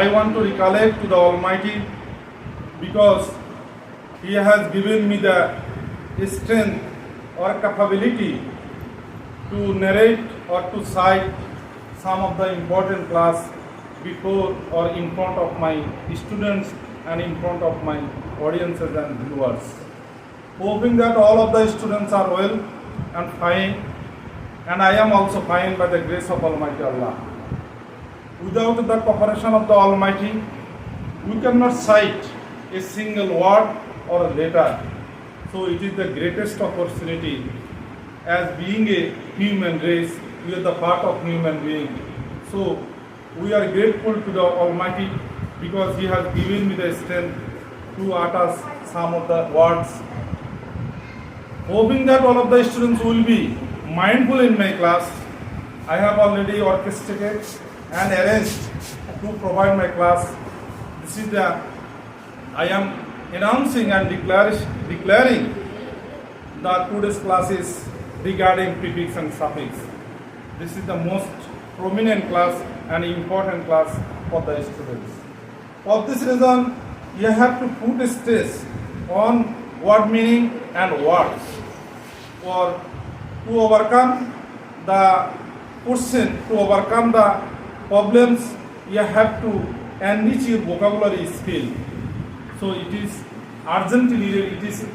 I want to recollect to the Almighty because He has given me the strength or capability to narrate or to cite some of the important class before or in front of my students and in front of my audiences and viewers. Hoping that all of the students are well and fine, and I am also fine by the grace of Almighty Allah. Without the cooperation of the Almighty, we cannot cite a single word or a letter. So it is the greatest opportunity. As being a human race, we are the part of human being. So we are grateful to the Almighty because He has given me the strength to utter some of the words. Hoping that all of the students will be mindful in my class, I have already orchestrated and arranged to provide my class. This is I am announcing and declaring the today's classes regarding prefix and suffix. This is the most prominent class and important class for the students. For this reason, you have to put stress on word meaning and words. To overcome the question, to overcome the problems, you have to enrich your vocabulary skill. So it is urgently needed. It is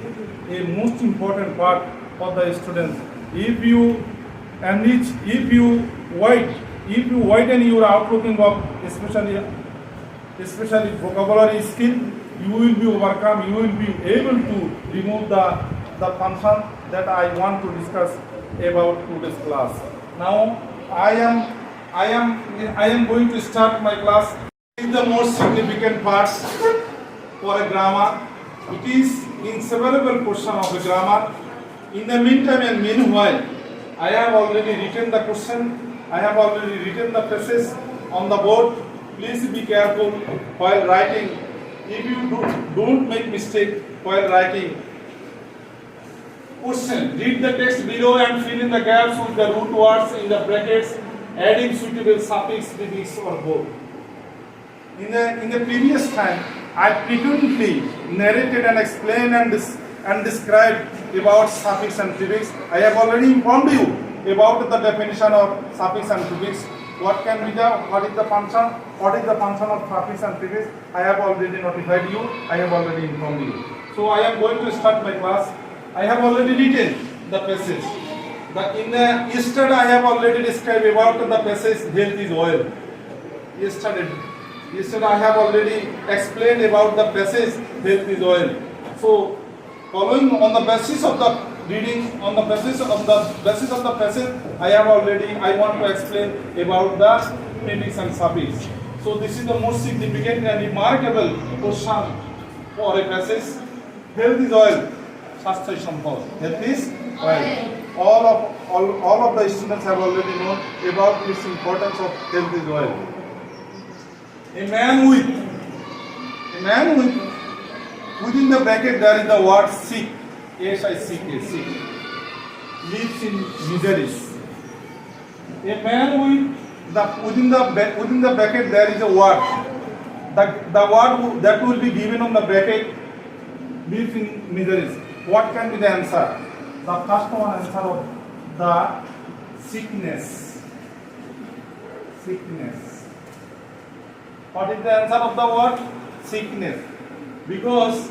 a most important part for the students. If you enrich, if you widen your outlooking of especially vocabulary skill, you will be overcome. You will be able to remove the function that I want to discuss about today's class. Now I am going to start my class. This is the most significant parts for a grammar. It is inseparable portion of the grammar. In the meantime and meanwhile, I have already written the question. I have already written the phrases on the board. Please be careful while writing. If you don't make mistake while writing. Question: read the text below and fill in the gaps with the root words in the brackets, adding suitable suffix, prefix, or both. In the previous time, I frequently narrated and explained and described about suffix and prefix. I have already informed you about the definition of suffix and prefix. What is the function of suffix and prefix? I have already notified you. I have already informed you. So I am going to start my class. I have already written the passage. Yesterday I have already described about the passage health is oil. Yesterday I have already explained about the passage health is oil. So following on the basis of the reading, on the basis of the passage, I want to explain about the prefix and suffix. So this is the most significant and remarkable question for a passage. Health is oil. Health is oil. All of the students have already known about its importance of health is oil. A man with within the bracket there is the word sick. S-I-C-K, sick. Lives in miseries. A man within the bracket there is a word. The word that will be given on the bracket lives in miseries. What can be the answer? The first one answer of the sickness. Sickness. What is the answer of the word? Sickness. Because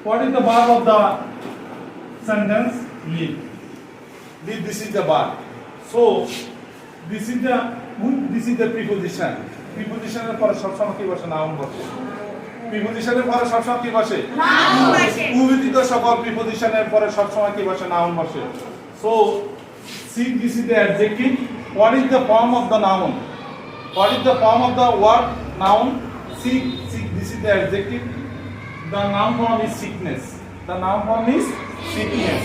what is the verb of the sentence? Live. Live, this is the verb. So this is the preposition. Preposition for সবসময় কি বসে? Noun বসে। প্রিপজিশনের পরে সবসময় কি বসে? Noun বসে। উভিত সকল প্রিপজিশনের পরে সবসময় কি বসে? নাউন বসে। So see, this is the adjective. What is the form of the noun? What is the form of the word noun? See, this is the adjective. The noun form is sickness. The noun form is sickness.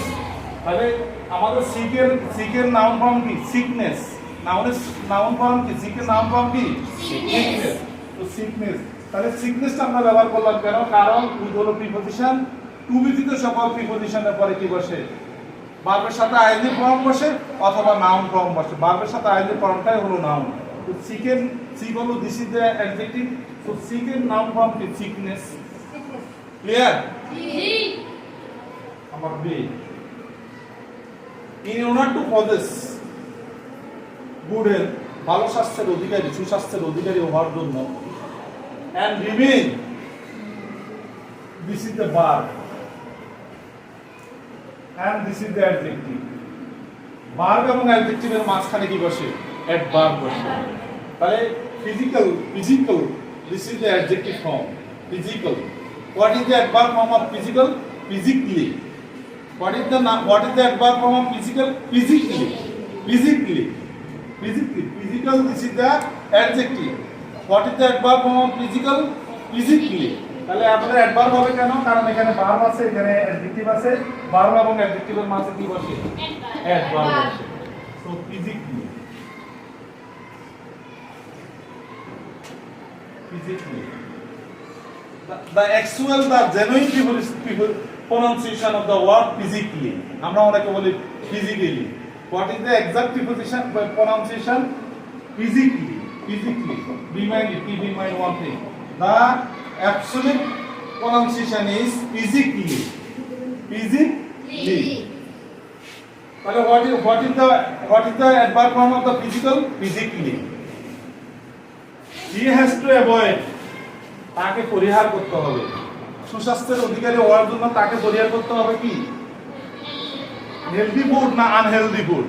তাহলে আমাদের সিকের noun form কি? Sickness. Noun form কি? সিকের noun form কি? Sickness. তো sickness, তাহলে সিকনেসটা আমরা ব্যবহার করলাম কেন? কারণ উইথ হলো প্রিপজিশন। টু ব্যতীত সকল প্রিপজিশনের পরে কি বসে? ভার্বের সাথে আইএনজি ফর্ম বসে অথবা নাউন ফর্ম বসে। ভার্বের সাথে আইএনজি ফর্মটাই হলো নাউন। তো সিক হলো this is the adjective So sick এর নাম ফর্ম কি sickness clear number B in order to possess good health ভালো স্বাস্থ্যের অধিকারী সুস্বাস্থ্যের অধিকারী হওয়ার জন্য and remain this is the verb and this is the adjective verb এবং adjective এর মাঝখানে কি বসে adverb বসে তাহলে physical this is the adjective form physical what is the adverb form of physical physically what is the adverb form of physical physically physical this is the adjective what is the adverb form of physical physically তাহলে আপনাদের adverb হবে কেন কারণ এখানে verb আছে এখানে adjective আছে verb এবং অ্যাডজেক্টিভের মাঝে কি বসে অ্যাডভার্ব বসে so physically the actual the genuine people pronunciation of the word physically আমরা অনেকে বলি physically what is the exact preposition pronunciation physically be mind one thing the absolute pronunciation is physically তাহলে what is the adverb form of the physical physically he has to avoid তাকে পরিহার করতে হবে সুস্বাস্থ্যের অধিকারী হওয়ার জন্য তাকে পরিহার করতে হবে কি হেলদি ফুড না আনহেলদি ফুড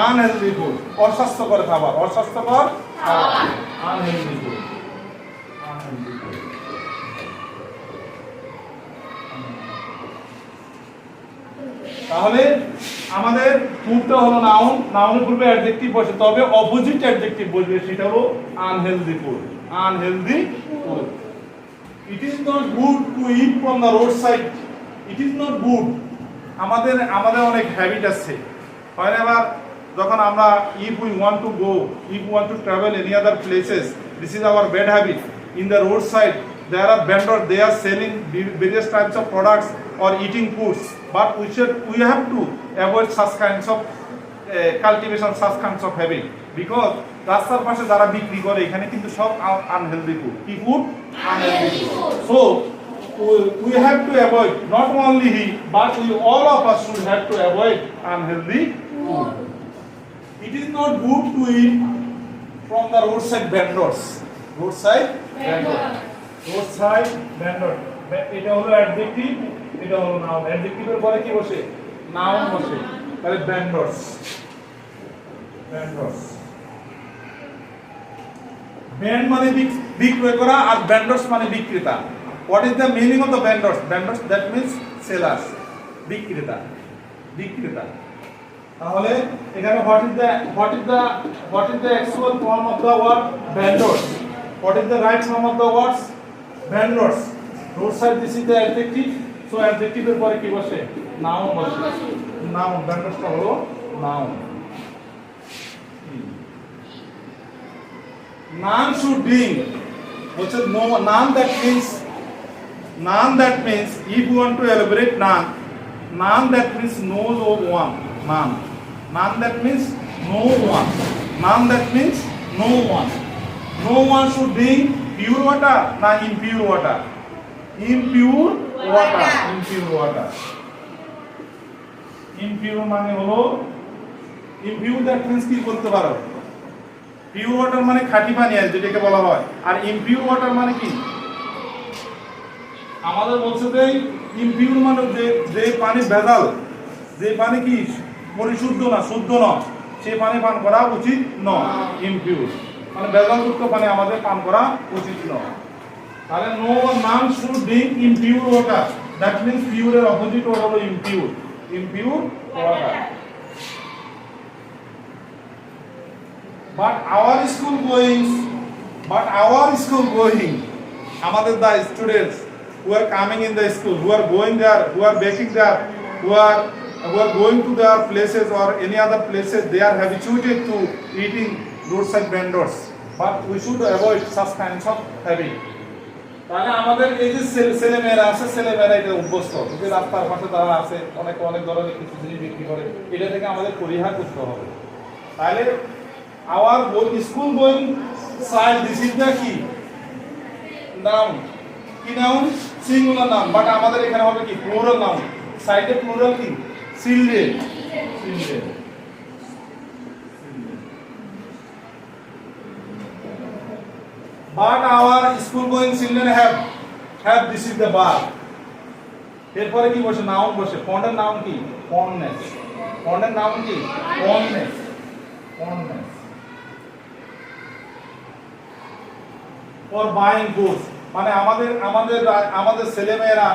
আনহেলদি ফুড অস্বাস্থ্যকর খাবার আনহেলদি ফুড তাহলে আমাদের ফুডটা হলো নাউনের পূর্বে অ্যাডজেক্টিভ বসে তবে অপোজিট অ্যাডজেক্টিভ বসবে সেটা হলো unhealthy food it is not good to eat from the road side it is not good আমাদের অনেক হ্যাবিট আছে হয় না যখন আমরা if we want to travel any other places this is our bad habit in the roadside there are vendors they are selling various types of products or eating foods but we have to avoid such kinds of cultivation such kinds of habit because রাস্তার পাশে যারা বিক্রি করে এখানে কিন্তু সব unhealthy food কি food unhealthy food so we have to avoid not only he but we all of us should have to avoid unhealthy food it is not good to eat from the roadside vendors এটা হলো adjective এটা হলো noun অ্যাডজেক্টিভের পরে কি বসে noun বসে তাহলে vendors ভেন্ড মানে বিক্রয় করা আর vendors মানে বিক্রেতা what is the meaning of the vendors that means sellers বিক্রেতা তাহলে এখানে what is the actual form of the word vendors what is the right form of the words vendors roadside this is the adjective so adjective এর পরে কি বসে noun বসে noun vendors টা হলো noun none should drink which is no none that means if you want to elaborate none that means no one none that means no one should drink pure water na impure water impure মানে হলো impure that means কি বলতে পারো pure water মানে খাঁটি পানি আর যেটাকে বলা হয় আর ইমপিউর ওয়াটার মানে কি আমাদের বলছে যে ইমপিউর মানে যে পানি ভেজাল যে পানি কি পরিশুদ্ধ না শুদ্ধ না সেই পানি পান করা উচিত নয় ইমপিউর মানে ভেজালযুক্ত পানি আমাদের পান করা উচিত নয় তাহলে নো নাম should drink impure water that means pure এর অপোজিট ওয়াটার হলো impure water but our school going আমাদের the students who are coming in the school who are going there who are baking there who are going to their places or any other places they are habituated to eating roadside vendors but we should avoid such kinds of habit তাহলে আমাদের এই যে ছেলেমেয়েরা এটা অভ্যস্ত যে রাস্তার পাশে তারা আছে অনেক ধরনের কিছু জিনিস বিক্রি করে এটা থেকে আমাদের পরিহার করতে হবে তাহলে school going child, this is the কি noun, কি noun, singular noun, but আমাদের এখানে হবে কি plural noun, সাইডে plural কি children, children. But our school going children have this is the verb. এরপরে কি বসে নাউন বসে, ফন্ডের নাউন কি ফন্ডনেস, ফন্ডের নাউন কি fondness, fondness. For buying goods মানে আমাদের ছেলেমেয়েরা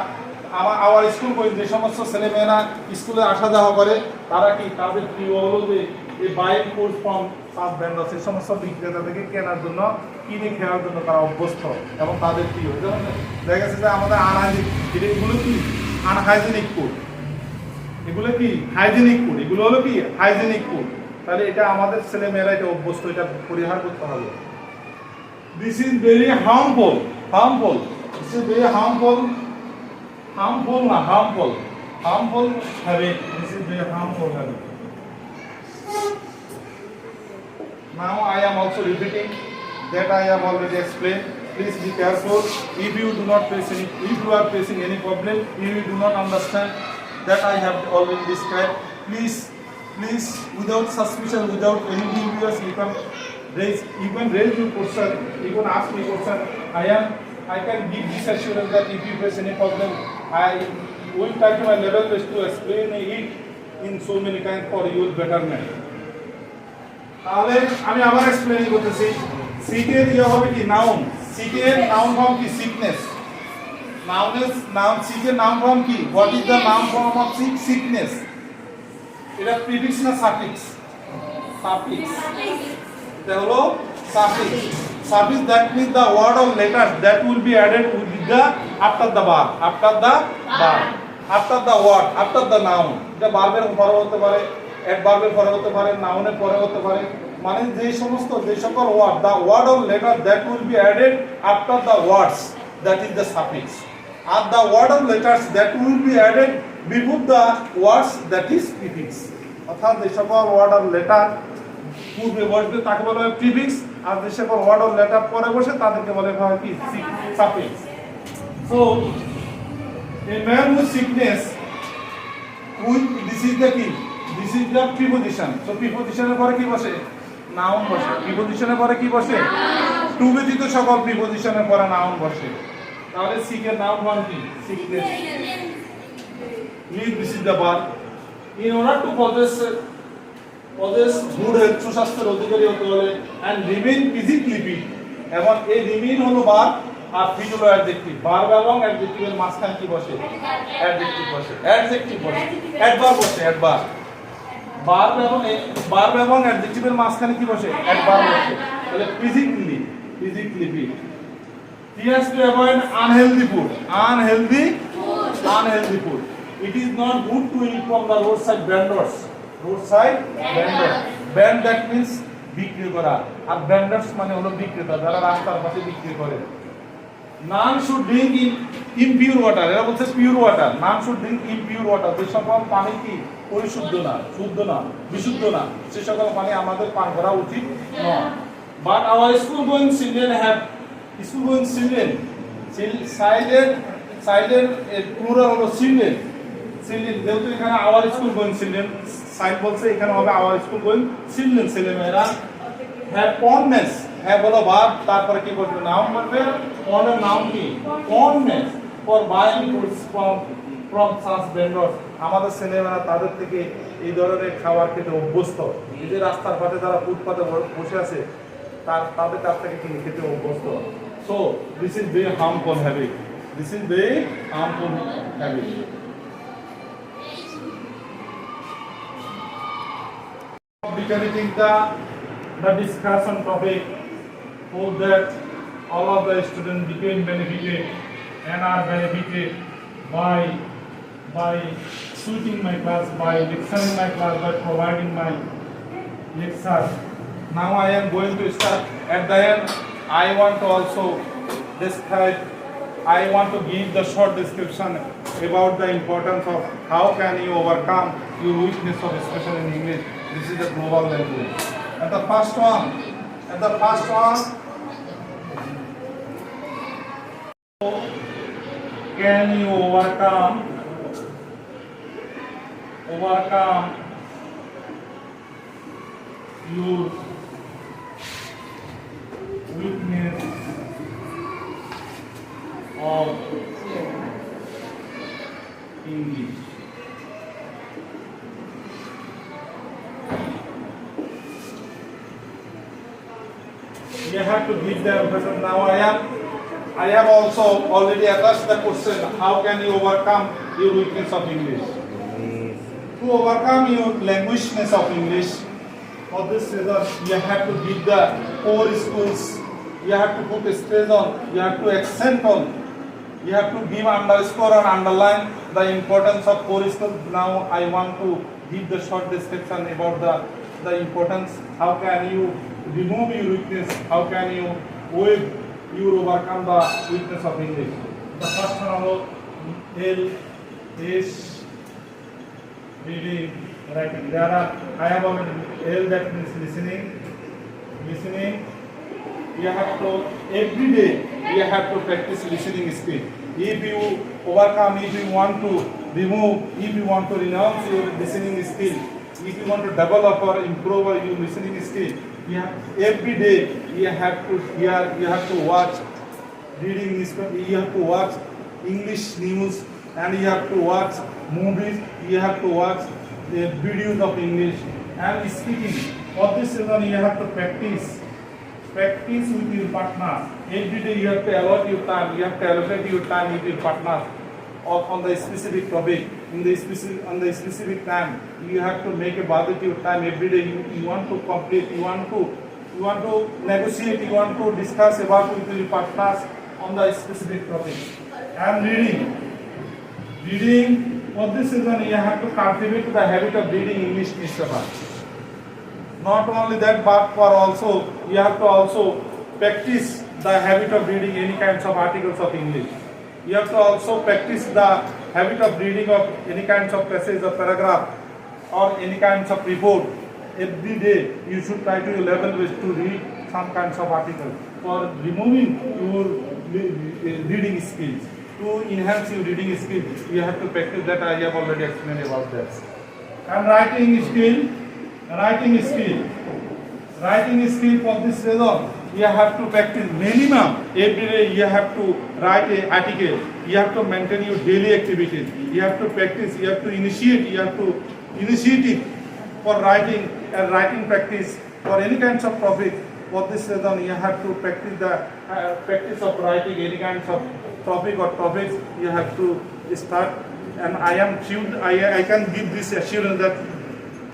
আমার স্কুল বই যে সমস্ত ছেলেমেয়েরা স্কুলে আসা যাওয়া করে তারা কি তাদের প্রিয় হলো যে এই buying goods from sub brands এই সমস্ত বিক্রেতা থেকে কেনার জন্য কিনে খাওয়ার জন্য তারা অভ্যস্ত এবং তাদের প্রিয়। যেমন দেখা গেছে যে আমাদের এগুলো কি আনহাইজেনিক ফুড, এগুলো কি হাইজেনিক ফুড, এগুলো হলো কি হাইজেনিক ফুড। তাহলে এটা আমাদের ছেলেমেয়েরা এটা অভ্যস্ত, এটা পরিহার করতে হবে। This is very harmful, harmful. This is very harmful, harmful na harmful, harmful habit. This is very harmful habit. Now I am also repeating that I have already explained. Please be careful. If you do not face any, if you are facing any problem, if you do not understand that I have already described, please without suspicion, without any dubious, you can raise your question, you can ask me question. I can give this assurance that if you face any problem, I will try to my level best to explain it in so many times for your betterment. তাহলে আমি আবার explain করতেছি। সিকের ইয়ে হবে কি noun, সিকের noun form কি sickness, noun সিকের নাউন ফর্ম কি what is the noun form of sickness. এটা প্রিফিক্স না সাফিক্স, সাফিক্স এটা হলো suffix, suffix that means the word or letter that will be added with the after the verb, after the verb, after the word, after the noun. এটা ভার্বের পরে হতে পারে, অ্যাডভার্বের পরে হতে পারে, নাউনের পরে হতে পারে, মানে যে সকল word the word or letter that will be added after the words that is the suffix, আর the word or letters that will be added before the words that is prefix. অর্থাৎ যে সকল ওয়ার্ড অর লেটার পূর্বে বসবে তাকে বলা হয় prefix, আর যে সকল ওয়ার্ড অর লেটার পরে বসে তাদেরকে বলা হয় কি suffix. So a man with sickness with this is the key, this is the preposition. So preposition এর পরে কি বসে নাউন বসে, preposition এর পরে কি বসে টু ব্যতীত সকল preposition এর পরে নাউন বসে। তাহলে সিক এর নাউন ফর্ম কি sickness, live this is the verb. In order to possess good health সুস্বাস্থ্যের অধিকারী হতে হলে and remain physically fit, এবং এই remain হলো verb আর ফিট হলো অ্যাডজেক্টিভ। ভার্ব এবং অ্যাডজেক্টিভের মাঝখানে কি বসে অ্যাডজেক্টিভ বসে, অ্যাডজেক্টিভ বসে, অ্যাডভার্ব বসে, অ্যাডভার্ব। ভার্ব এবং অ্যাডজেক্টিভের মাঝখানে কি বসে অ্যাডভার্ব বসে। তাহলে physically fit. He has to avoid unhealthy food. Unhealthy food. It is not good to eat from the roadside vendors. Vend that means বিক্রি করা, আর ভেন্ডার্স মানে হলো বিক্রেতা যারা রাস্তার পাশে বিক্রি করে। None should drink in impure water. এরা বলছে pure water. None should drink impure water. যে সকল পানি কি পরিশুদ্ধ না, শুদ্ধ না, বিশুদ্ধ না, সে সকল পানি আমাদের পান করা উচিত নয়। But our school going children have children plural হলো children যেহেতু এখানে our school going children side বলছে, এখানে হবে our school going children ছেলেমেয়েরা have fondness, have হলো ভার্ব, তারপরে কি বলবে নাউন বলবে, fond এর নাউন কি fondness for buying goods from such vendors। আমাদের ছেলেমেয়েরা তাদের থেকে এই ধরনের খাবার খেতে অভ্যস্ত। এই যে রাস্তার পাশে যারা ফুটপাতে বসে আছে তাদের কাছ থেকে কিনে খেতে অভ্যস্ত। So this is very harmful habit. This is very harmful habit. Becoming the discussion topic, hope that all of the students became benefited and are benefited by suiting my class, by lecturing my class, by providing my lecture. Now I am going to start. At the end, I want to also describe, I want to give the short description about the importance of how can you overcome your weakness of especially in English. This is the global language. And the first one, can you overcome your weakness of English? You have to give the emphasis. Now I have also already addressed the question, how can you overcome your weakness of English? To overcome your languageness of English, for this reason you have to give the core schools, you have to put a stress on, you have to accent on, you have to give underscore or underline the importance of core schools. Now I want to give the short description about the importance. How can you remove your weakness? How can you overcome the weakness of English? The first one about L is reading, writing. I have already L, that means listening. You have to every day you have to practice listening skill. If you overcome, if you want to remove, if you want to renounce your listening skill, if you want to develop or improve your listening skill, every day you have to hear, you have to watch reading newspaper, you have to watch English news, and you have to watch movies, you have to watch the videos of English and speaking. For this reason you have to practice with your partners. Every day you have to allot your time, you have to allocate your time with your partners on the specific topic, on the specific time. You have to make a budget your time every day. You want to complete, you want to negotiate, you want to discuss about with your partners on the specific topic. And reading, for this reason you have to cultivate the habit of reading English newspaper. Not only that, but for also you have to also practice the habit of reading any kinds of articles of English. You have to also practice the habit of reading of any kinds of passage or paragraph or any kinds of report. Every day you should try to your level best to read some kinds of articles for removing your reading skills. To enhance your reading skills, you have to practice that. I have already explained about that. And writing skill, for this reason, you have to practice minimum every day. You have to write an article. You have to maintain your daily activities. You have to practice. You have to initiate. You have to initiate for writing and writing practice for any kinds of topic. For this reason, you have to practice the practice of writing any kinds of topic or topics. You have to start. And I can give this assurance that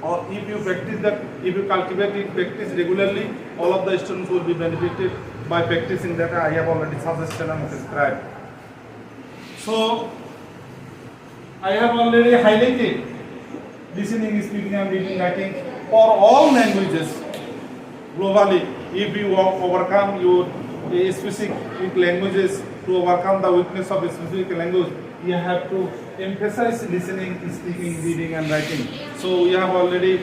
or if you practice that, if you cultivate it, practice regularly, all of the students will be benefited by practicing that. I have already suggested and described. So, I have already highlighted listening, speaking and reading, writing for all languages globally. If you overcome your specific languages, to overcome the weakness of a specific language, you have to emphasize listening, speaking, reading and writing. So we have already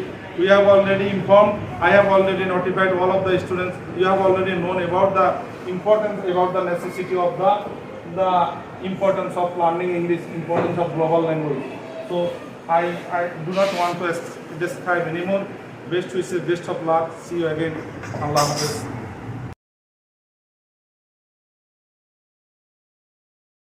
informed, I have already notified all of the students, you have already known about the importance, about the necessity of the importance of learning English, importance of global language. So I do not want to describe anymore. Best wishes, best of luck. See you again. Allah Hafiz.